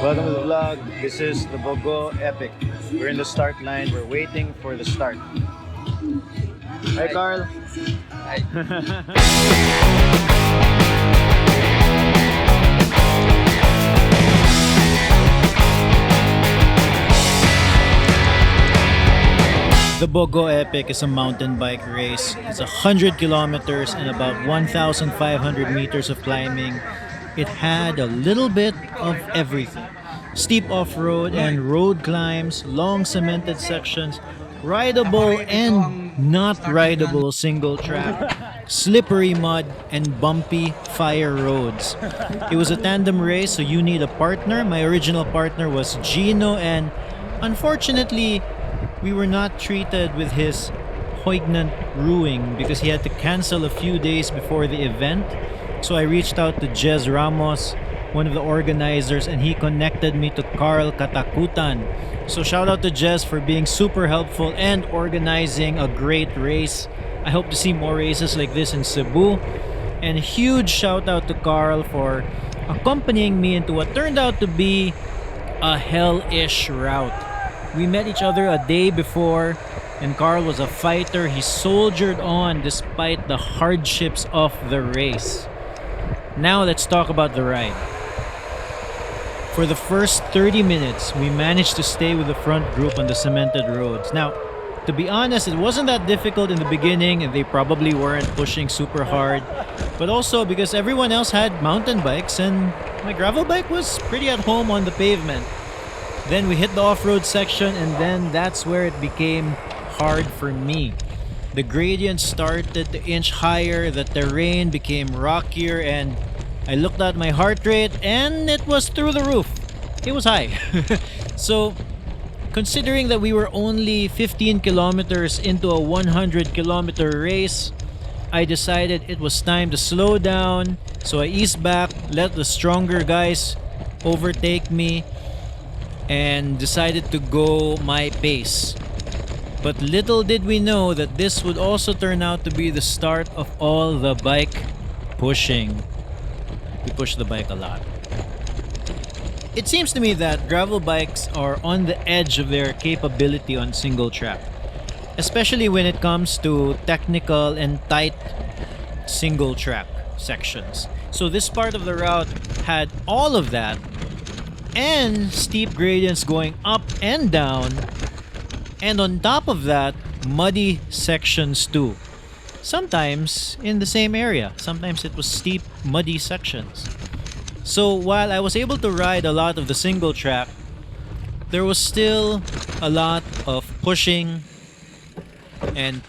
Welcome to the vlog. This is the Bogo Epic. We're in the start line. We're waiting for the start. Hi, Carl. Hi. The Bogo Epic is a mountain bike race. It's 100 kilometers and about 1,500 meters of climbing. It had a little bit of everything. Steep off-road and road climbs, long cemented sections, rideable and not rideable single track, slippery mud, and bumpy fire roads. It was a tandem race, so you need a partner. My original partner was Gino, and unfortunately, we were not treated with his poignant ruing because he had to cancel a few days before the event. So I reached out to Jez Ramos, one of the organizers, and he connected me to Carl Katakutan. So shout out to Jez for being super helpful and organizing a great race. I hope to see more races like this in Cebu. And huge shout out to Carl for accompanying me into what turned out to be a hellish route. We met each other a day before, and Carl was a fighter. He soldiered on despite the hardships of the race. Now let's talk about the ride. For the first 30 minutes, we managed to stay with the front group on the cemented roads. Now, to be honest, it wasn't that difficult in the beginning, and they probably weren't pushing super hard. But also because everyone else had mountain bikes, and my gravel bike was pretty at home on the pavement. Then we hit the off-road section, and then that's where it became hard for me. The gradient started to inch higher, the terrain became rockier, and I looked at my heart rate and it was through the roof. It was high. So, considering that we were only 15 kilometers into a 100-kilometer race, I decided it was time to slow down. So I eased back, let the stronger guys overtake me, and decided to go my pace. But little did we know that this would also turn out to be the start of all the bike pushing. We pushed the bike a lot. It seems to me that gravel bikes are on the edge of their capability on single track, especially when it comes to technical and tight single track sections. So this part of the route had all of that, and steep gradients going up and down, and on top of that, muddy sections too. Sometimes in the same area, sometimes it was steep, muddy sections. So while I was able to ride a lot of the single track, there was still a lot of pushing, and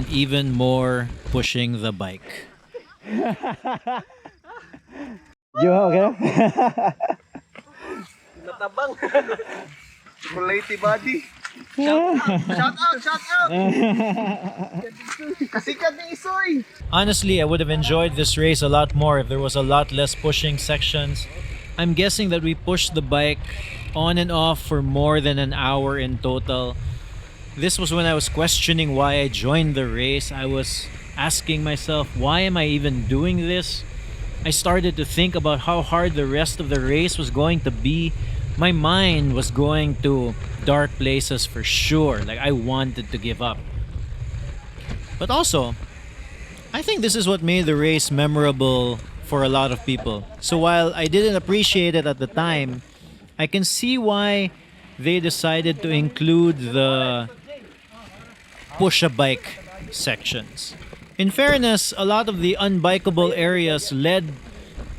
even more pushing the bike. You okay? Natabang. Quality body. Shout out! Kasikat ni Isoy! Honestly, I would have enjoyed this race a lot more if there was a lot less pushing sections. I'm guessing that we pushed the bike on and off for more than an hour in total. This was when I was questioning why I joined the race. I was asking myself, why am I even doing this? I started to think about how hard the rest of the race was going to be. My mind was going to dark places for sure. Like, I wanted to give up. But also, I think this is what made the race memorable for a lot of people. So while I didn't appreciate it at the time, I can see why they decided to include the push-a-bike sections. In fairness, a lot of the unbikeable areas led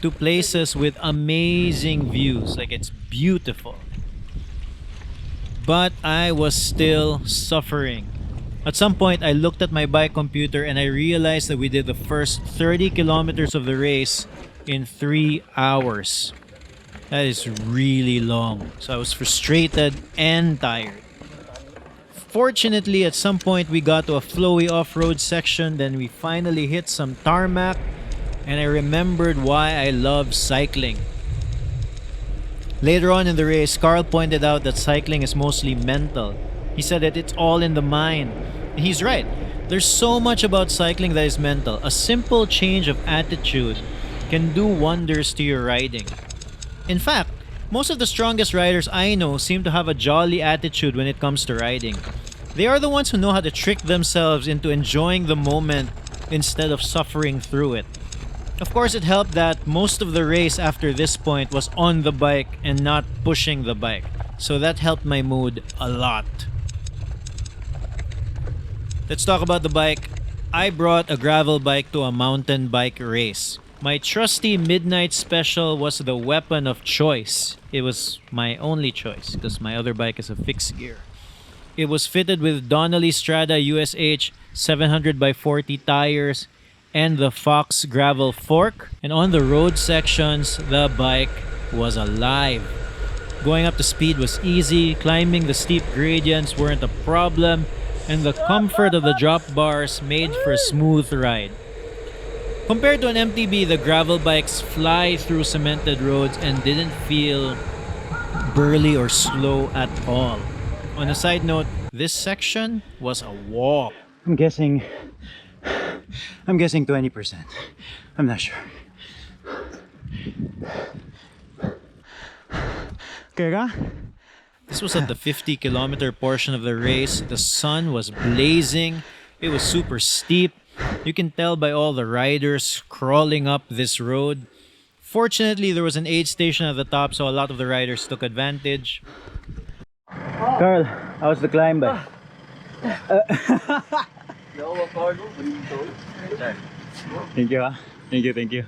to places with amazing views. Like, it's beautiful. But I was still suffering. At some point, I looked at my bike computer and I realized that we did the first 30 kilometers of the race in 3 hours. That is really long. So I was frustrated and tired. Fortunately, at some point we got to a flowy off-road section, then we finally hit some tarmac, and I remembered why I love cycling. Later on in the race, Carl pointed out that cycling is mostly mental. He said that it's all in the mind. And he's right. There's so much about cycling that is mental. A simple change of attitude can do wonders to your riding. In fact, most of the strongest riders I know seem to have a jolly attitude when it comes to riding. They are the ones who know how to trick themselves into enjoying the moment instead of suffering through it. Of course, it helped that most of the race after this point was on the bike and not pushing the bike. So that helped my mood a lot. Let's talk about the bike. I brought a gravel bike to a mountain bike race. My trusty Midnight Special was the weapon of choice. It was my only choice because my other bike is a fixed gear. It was fitted with Donnelly Strada USH 700x40 tires and the Fox gravel fork. And on the road sections, the bike was alive. Going up to speed was easy, climbing the steep gradients weren't a problem, and the comfort of the drop bars made for a smooth ride. Compared to an MTB, the gravel bikes fly through cemented roads and didn't feel burly or slow at all. On a side note, this section was a walk. I'm guessing 20%. I'm not sure. Kaya? This was at the 50-kilometer portion of the race. The sun was blazing. It was super steep. You can tell by all the riders crawling up this road. Fortunately, there was an aid station at the top, so a lot of the riders took advantage. Carl, how's the climb by? Thank you, ha? Thank you.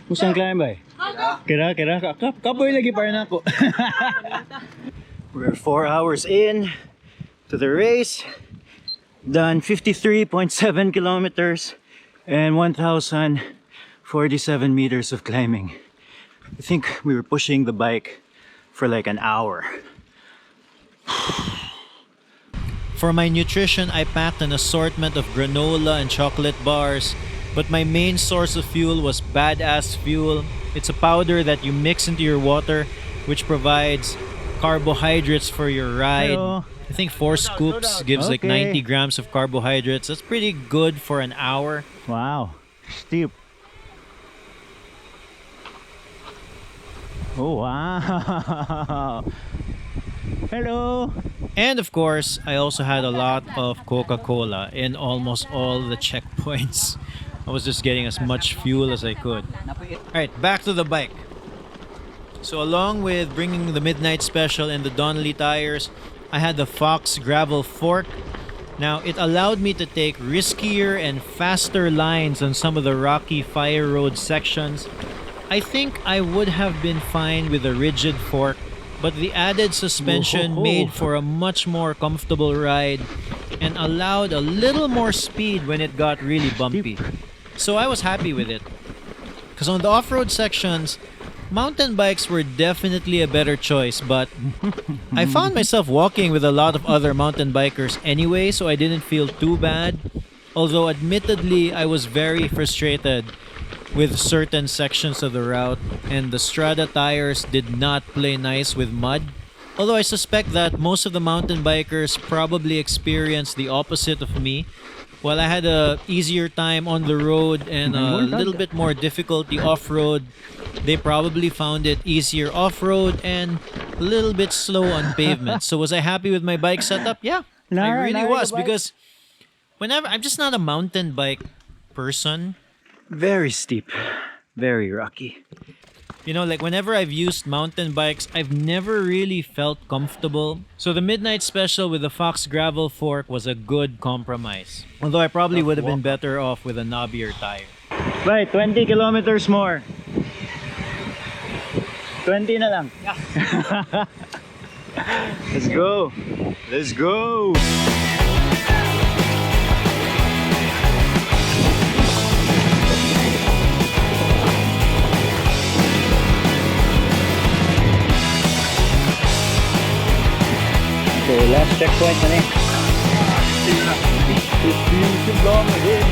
Kusang climb by? Kira. Kapoy lagi para na ako. We're 4 hours in to the race. Done 53.7 kilometers and 1,047 meters of climbing. I think we were pushing the bike for like an hour. For my nutrition, I packed an assortment of granola and chocolate bars, but my main source of fuel was Badass Fuel. It's a powder that you mix into your water, which provides carbohydrates for your ride. Hello. I think 4 scoops gives like 90 grams of carbohydrates. That's pretty good for an hour. Wow, steep. Oh wow. Hello. And of course, I also had a lot of Coca-Cola in almost all the checkpoints. I was just getting as much fuel as I could. Alright, back to the bike. So along with bringing the Midnight Special and the Donnelly tires, I had the Fox gravel fork. Now, it allowed me to take riskier and faster lines on some of the rocky fire road sections. I think I would have been fine with a rigid fork, but the added suspension made for a much more comfortable ride and allowed a little more speed when it got really bumpy. So I was happy with it. Because on the off-road sections, mountain bikes were definitely a better choice, but I found myself walking with a lot of other mountain bikers anyway, so I didn't feel too bad. Although admittedly, I was very frustrated with certain sections of the route, and the Strada tires did not play nice with mud. Although I suspect that most of the mountain bikers probably experienced the opposite of me. While I had a easier time on the road and a little bit more difficulty off-road, they probably found it easier off-road and a little bit slow on pavement. So was I happy with my bike setup? Yeah, I really was, because whenever I'm just not a mountain bike person. Very steep, very rocky. You know, like whenever I've used mountain bikes, I've never really felt comfortable. So the Midnight Special with the Fox gravel fork was a good compromise. Although I probably would have been better off with a knobbier tire. Right, 20 kilometers more. 20 na lang. Let's go. Let's go. Okay, last checkpoint na eh. 15 kilometers.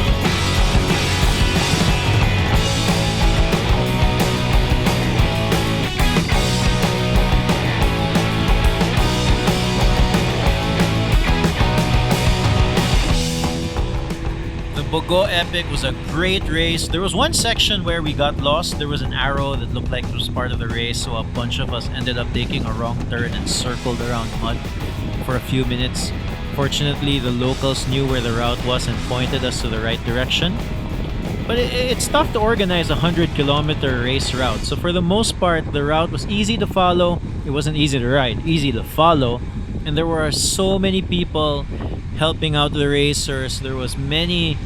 The Bogo Epic was a great race. There was one section where we got lost. There was an arrow that looked like it was part of the race, so a bunch of us ended up taking a wrong turn and circled around mud for a few minutes. Fortunately, the locals knew where the route was and pointed us to the right direction. But it's tough to organize a 100-kilometer race route. So for the most part, the route was easy to follow. It wasn't easy to ride, easy to follow. And there were so many people helping out the racers. There was many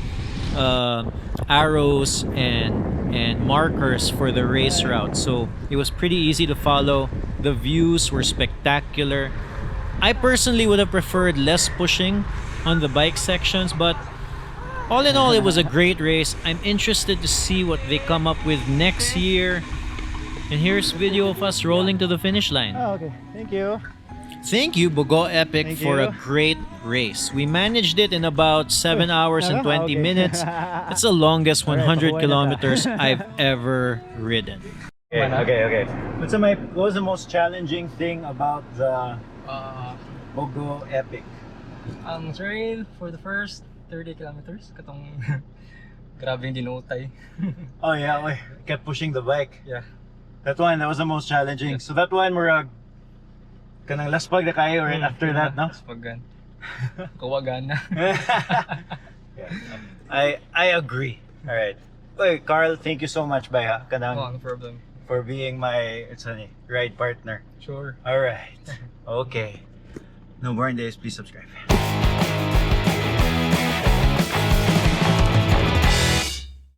arrows and markers for the race route. So it was pretty easy to follow. The views were spectacular. I personally would have preferred less pushing on the bike sections, but all in all, it was a great race. I'm interested to see what they come up with next year. And here's video of us rolling to the finish line. Oh, okay. Thank you. Thank you, Bogo Epic, Thank for you. a great race. We managed it in about 7 hours and 20 Okay. minutes. It's the longest 100 kilometers I've ever ridden. Okay. What was the most challenging thing about the Bogo Epic? Ang trail for the first 30 kilometers, katong grabing dinutay. Oh yeah, we kept pushing the bike. Yeah. That was the most challenging. So that one murag kanang last pag na kayo right after that, no? Paggan. Kawagan na. Yeah. I agree. All right. Hey, Carl, thank you so much bay ha kanang Oh, no problem. for being my ride partner. Sure. All right. Okay. No more days, please subscribe.